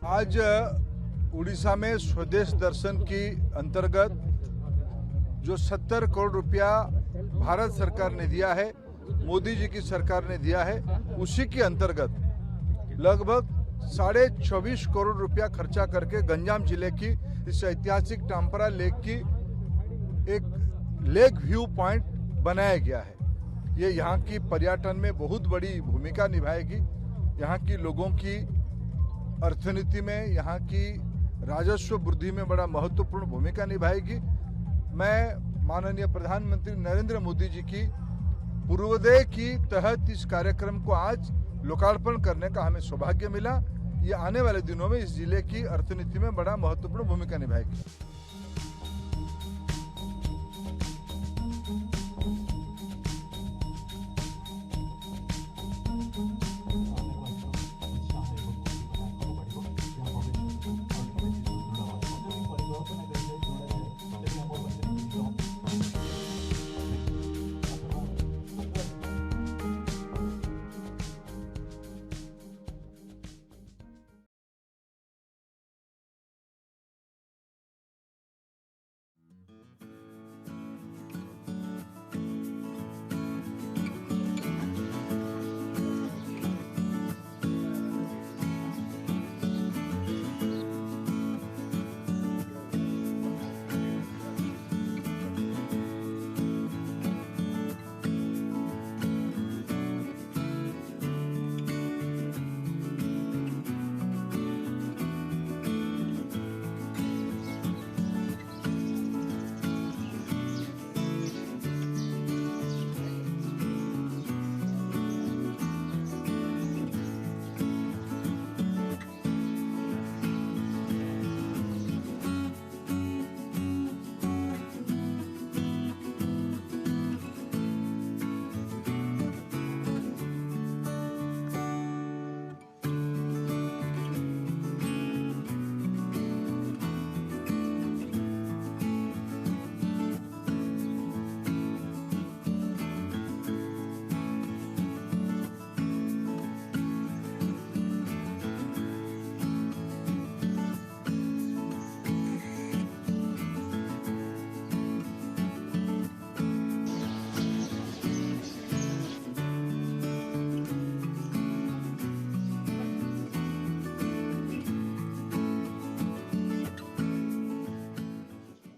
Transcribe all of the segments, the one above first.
आज उड़ीसा में स्वदेश दर्शन की अंतर्गत जो 70 करोड़ रुपया भारत सरकार ने दिया है, मोदी जी की सरकार ने दिया है, उसी के अंतर्गत लगभग 24.5 करोड़ रुपया खर्चा करके गंजाम जिले की इस ऐतिहासिक टाम्परा लेक की एक लेक व्यू पॉइंट बनाया गया है। ये यहाँ की पर्यटन में बहुत बड़ी भूमिका निभाएगी। यहाँ की लोगों की अर्थनीति में, यहाँ की राजस्व वृद्धि में बड़ा महत्वपूर्ण भूमिका निभाएगी। मैं माननीय प्रधानमंत्री नरेंद्र मोदी जी की पूर्वोदय की तहत इस कार्यक्रम को आज लोकार्पण करने का हमें सौभाग्य मिला। ये आने वाले दिनों में इस जिले की अर्थनीति में बड़ा महत्वपूर्ण भूमिका निभाएगी।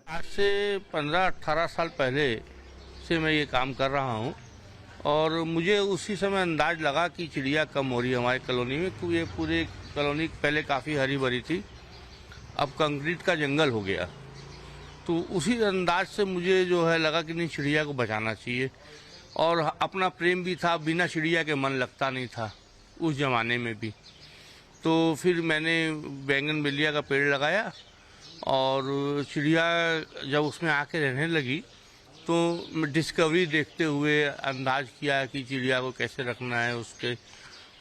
आज से 15-18 साल पहले से मैं ये काम कर रहा हूँ और मुझे उसी समय अंदाज लगा कि चिड़िया कम हो रही है हमारी कॉलोनी में। तो ये पूरे कॉलोनी पहले काफ़ी हरी भरी थी, अब कंक्रीट का जंगल हो गया। तो उसी अंदाज से मुझे जो है लगा कि नहीं, चिड़िया को बचाना चाहिए। और अपना प्रेम भी था, बिना चिड़िया के मन लगता नहीं था उस ज़माने में भी। तो फिर मैंने बैंगनवेलिया का पेड़ लगाया और चिड़िया जब उसमें आके रहने लगी तो डिस्कवरी देखते हुए अंदाज किया कि चिड़िया को कैसे रखना है,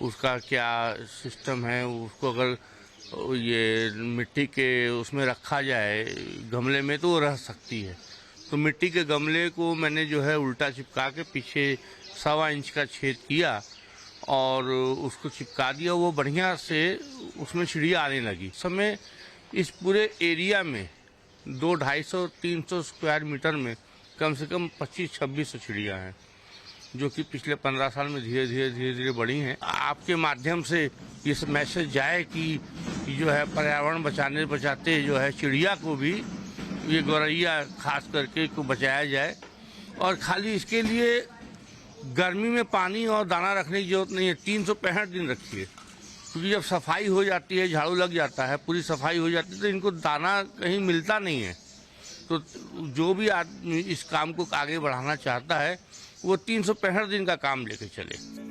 उसका क्या सिस्टम है। उसको अगर ये मिट्टी के उसमें रखा जाए गमले में तो वो रह सकती है। तो मिट्टी के गमले को मैंने जो है उल्टा चिपका के पीछे 1.25 इंच का छेद किया और उसको चिपका दिया। वो बढ़िया से उसमें चिड़िया आने लगी। समय इस पूरे एरिया में 200-250-300 स्क्वायर मीटर में कम से कम 2500-2600 चिड़िया हैं, जो कि पिछले 15 साल में धीरे धीरे बढ़ी हैं। आपके माध्यम से ये मैसेज जाए कि जो है पर्यावरण बचाते जो है चिड़िया को भी, ये गौरैया खास करके को बचाया जाए। और खाली इसके लिए गर्मी में पानी और दाना रखने की जरूरत नहीं है, 365 दिन रखिए। क्योंकि जब सफाई हो जाती है, झाड़ू लग जाता है, पूरी सफाई हो जाती है, तो इनको दाना कहीं मिलता नहीं है। तो जो भी आदमी इस काम को आगे बढ़ाना चाहता है वो 365 दिन का काम लेके चले।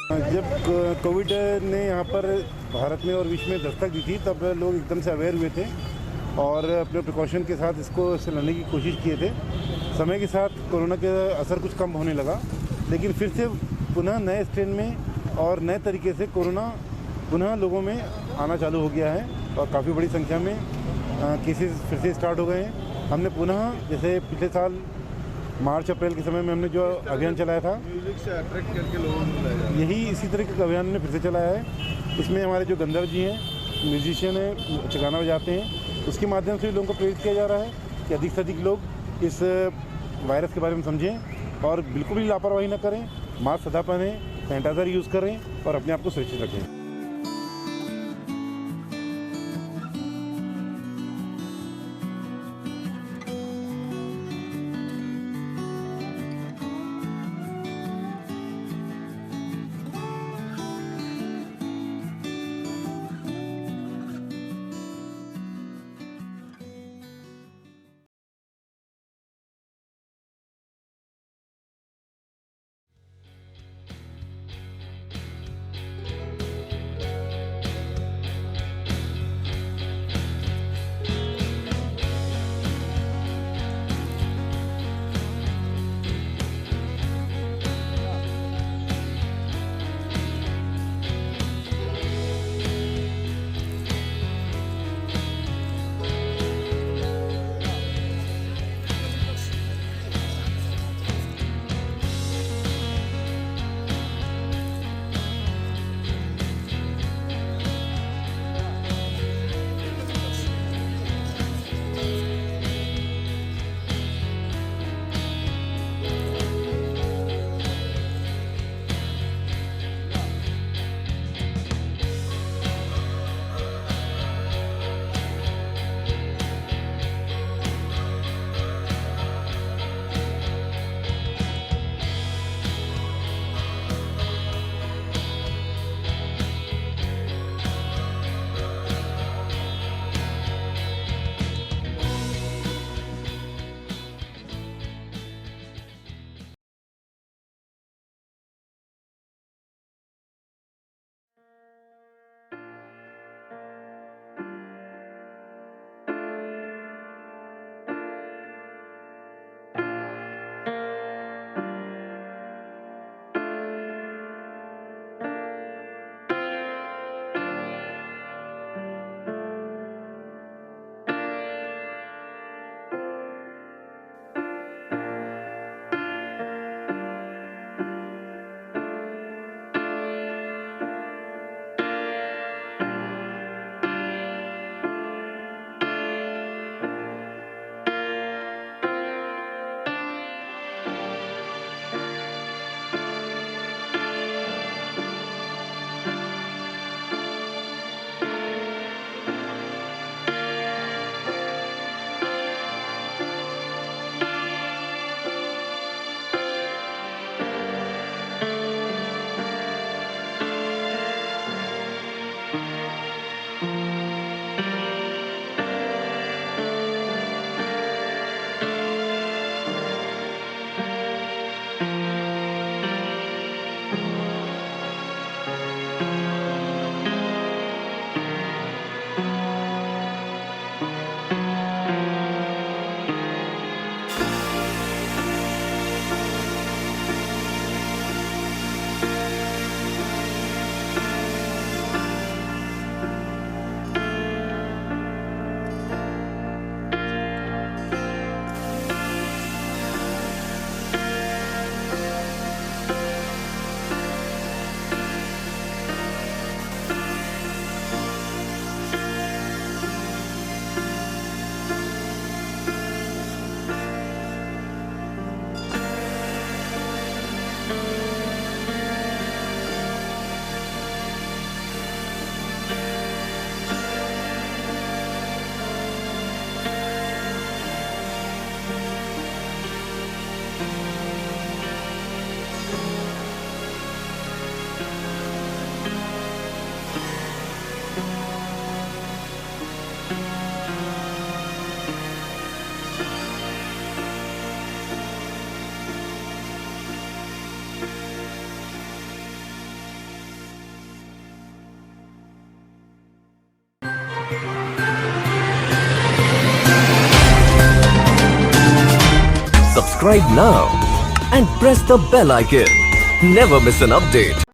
जब कोविड ने यहाँ पर भारत में और विश्व में दस्तक दी थी तब लोग एकदम से अवेयर हुए थे और अपने प्रिकॉशन के साथ इससे लड़ने की कोशिश किए थे। समय के साथ कोरोना का असर कुछ कम होने लगा, लेकिन फिर से पुनः नए स्ट्रेन में और नए तरीके से कोरोना पुनः लोगों में आना चालू हो गया है और काफ़ी बड़ी संख्या में केसेस फिर से स्टार्ट हो गए हैं। हमने पुनः जैसे पिछले साल मार्च अप्रैल के समय में हमने जो अभियान चलाया था, म्यूजिक से अट्रैक्ट करके लोगों को लाया जाता है। यही इसी तरह का अभियान ने फिर से चलाया है। इसमें हमारे जो गंधर्व जी हैं, म्यूजिशियन हैं, गाना बजाते हैं, उसके माध्यम से भी लोगों को प्रेरित किया जा रहा है कि अधिक से अधिक लोग इस वायरस के बारे में समझें और बिल्कुल भी लापरवाही न करें, मास्क सदा पहनें, सैनिटाइज़र यूज़ करें और अपने आप को सुरक्षित रखें। subscribe now and press the bell icon. Never miss an update.